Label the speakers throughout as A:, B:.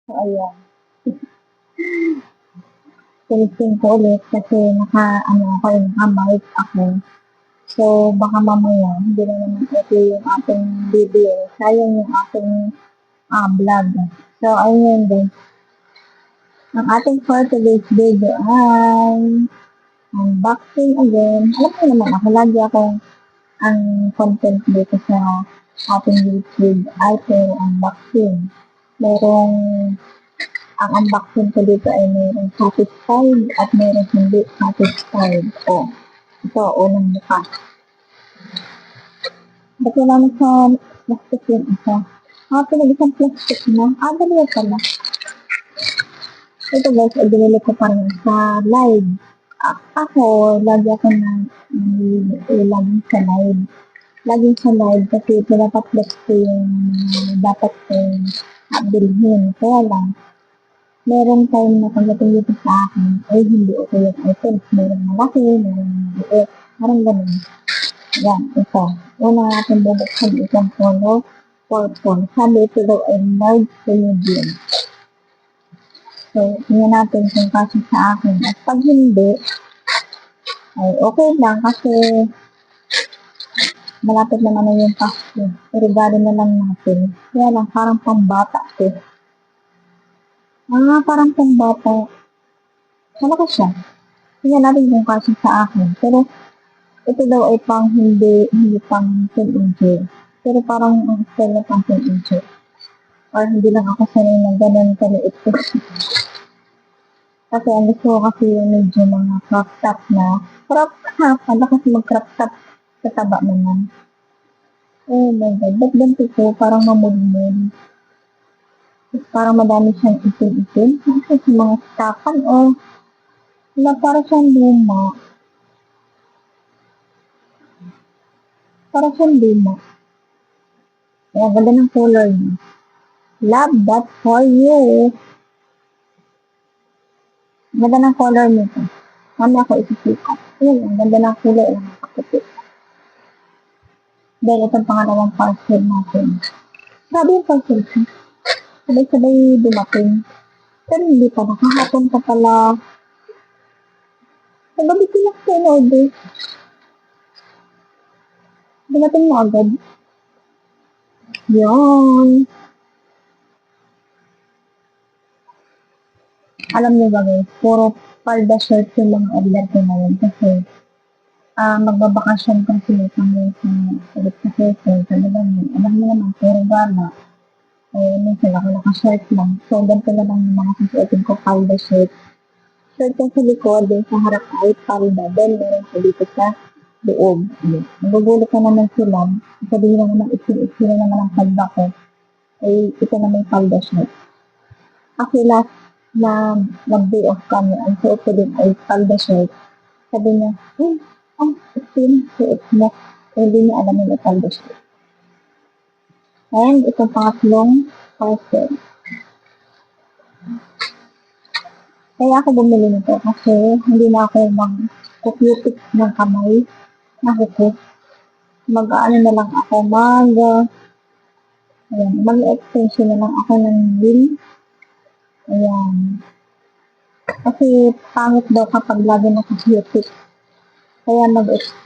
A: So, ayan. Testing ko ulit kasi naka-mic ako. So, baka mamaya, hindi na naman okay yung ating video. Sayang yung ating vlog. So, ayun din. Ang ating for today's video ay unboxing again. Alam mo naman ako, lagi akong ang content dito sa ating YouTube ay puro unboxing. Merong ang unboxing ko dito ay mayroong satisfied at mayroong hindi satisfied. O, ito, unang mukha. Ba't wala na sa plastic yung isa? Pinag-isang plastic na. Dali pala. Ito guys, ay binili ko pa rin sa live. Ako, lagi ako laging sa live. Laging sa live kasi pinapatlas ko yung dapat kong bilhin. Kaya lang, merong time na pagdating dito sa akin, ay hindi okay yung items. Merong malaki, merong maliit. Parang ganun. Yan, ito. Una natin bubuksan isang color, purple. Sabi ito daw ay large to medium. So, tingnan natin kung kasi sa akin. At pag hindi, ay okay lang kasi malapit naman na yung Pasko. Regalo na lang natin. Kaya lang, parang pambata ito. Parang pambata. Malaki siya. Tingnan natin kung kasi sa akin. Pero, ito daw ay pang hindi pang teenager. Pero parang ang style na pang teenager. Or hindi lang ako sanay na ganun kaliit ko. Kasi ang gusto ko kasi yung medyo mga crop top na. Crop top, ano kasi mag-crop top sa taba naman. Oh my God, ba't ganito ko? Parang mamulmul. Parang madami siyang itim-itim. Kasi sa mga stakan o na para siyang luma. Para siyang luma. Kaya ganda ng color niya. Love that for you. Ganda ng color nito. Mamaya ako isisikat. Ayan, ang ganda ng kulay ng kaputi. Dahil itong pangalawang parcel natin. Grabe yung parcel ko. Sabay-sabay dumating. Pero hindi pa. Nakahapon pa pala. Nagabi ko lang sa in-order. Dumating mo agad. Yan. Alam niyo ba guys, puro palda shirt yung mga order ko ngayon kasi magbabakasyon kasi kami sa ulit sa Quezon. Talagang alam niyo naman, puro gala. Minsan ako naka-shirt lang. So, ganito na lang yung mga susuotin ko, palda shirt. Shirt yung sa likod, din sa harap ay palda. Then, meron sa dito sa loob. Nagugulat na naman sila. Sabihin na naman, isin na naman ang palda ko. Ay, ito na may palda shirt. Kasi last na nag-day off kami, ang suot ko din ay palda shirt. Sabi niya, ito yung suot mo. Hindi niya alam yung palda shirt. And itong pangatlong parcel. Kaya ako bumili nito kasi hindi na ako mag-cupitic ng kamay na kuko. Mag-ano na lang ako, mag-extension na lang ako ng nail. Ayan. Kasi pangit daw kapag lagi naka-cupitic. Kaya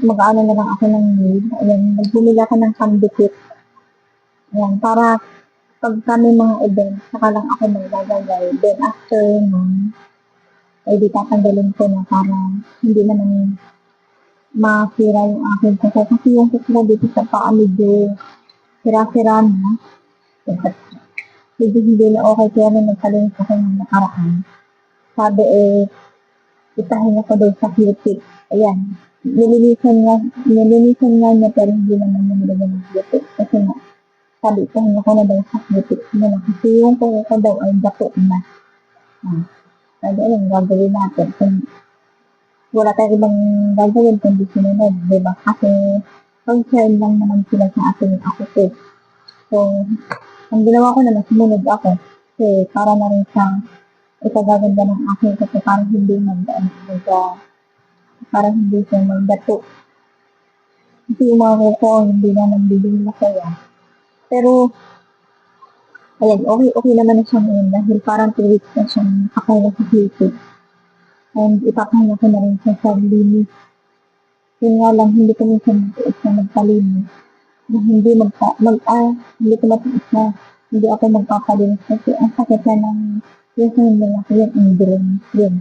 A: mag-ano na lang ako ng nail. Ayan, nagbumili ako ng pandikit. Ayan, para pag kami mga event, saka lang ako maglalagay. Then after nun, ay di tatanggalin ko na para hindi naman masira yung aking kuko. Kasi yung kuko dito sa paa medyo sira-sira na. Medyo hindi na okay kaya nung nagkalinis ako ng nakaraan. Sabi itahin ako daw sa Q-tip. Ayan. Nilinisan nga niya pero hindi naman niya nilagyan ng Q-tip. Kasi nga, sabi itahin ako na daw sa Q-tip na. Kasi yung kuko ko daw ay dapo na. Sabi, ayun, gagawin natin. Kung wala tayong ibang gagawin kundi sinunod, diba? Kasi concern lang naman sila sa ating ako ko. So, ang ginawa ko naman, sumunod ako. Kasi para na rin siyang ikagaganda ng aking kasi para hindi siya magdato. Kasi yung mga kuko, hindi naman bibili na kaya. Pero, Ayan, okay naman na siya ngayon dahil parang 2 weeks na siyang nakapahinga sa YouTube. And ipapahinga ko na rin siya sa linis. Yun nga lang, hindi ko minsan matiis na magpalinis. Na hindi ko matiis na hindi ako magpapalinis kasi ang sakit na ng yung sa hindi ako yung ingrown. Yun.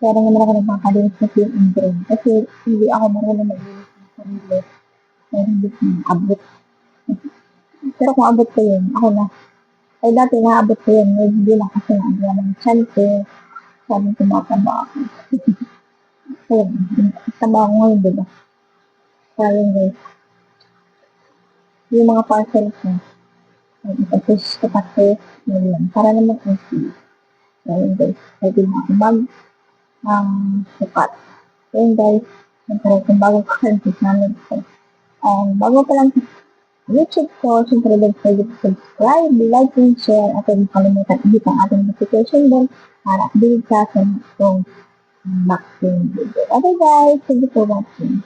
A: Kaya naman ako nagpapalinis kasi yung ingrown. Kasi hindi ako marunong maglinis ng sarili. Kaya hindi ko abot. Pero kung abot ko yun, ako na. Ay dati naabot ko yun, hindi na kasi naagawa ng tiyan ko. Sabi tumataba ako. Ayun, taba ako ngayon, diba? Kaya yun guys, yung mga parcel ko, ipag-push ko kasi, yun, para naman easy. Kaya yun guys, pwede na ako sukat. So yun guys, siyempre kung bago ko sa channel ko, bago pa lang sa YouTube ko, siyempre don't forget to subscribe, like, and share, at huwag makalimutan i-hit ang ating notification bell para update ka sa next kong unboxing video. Okay guys, thank you for watching.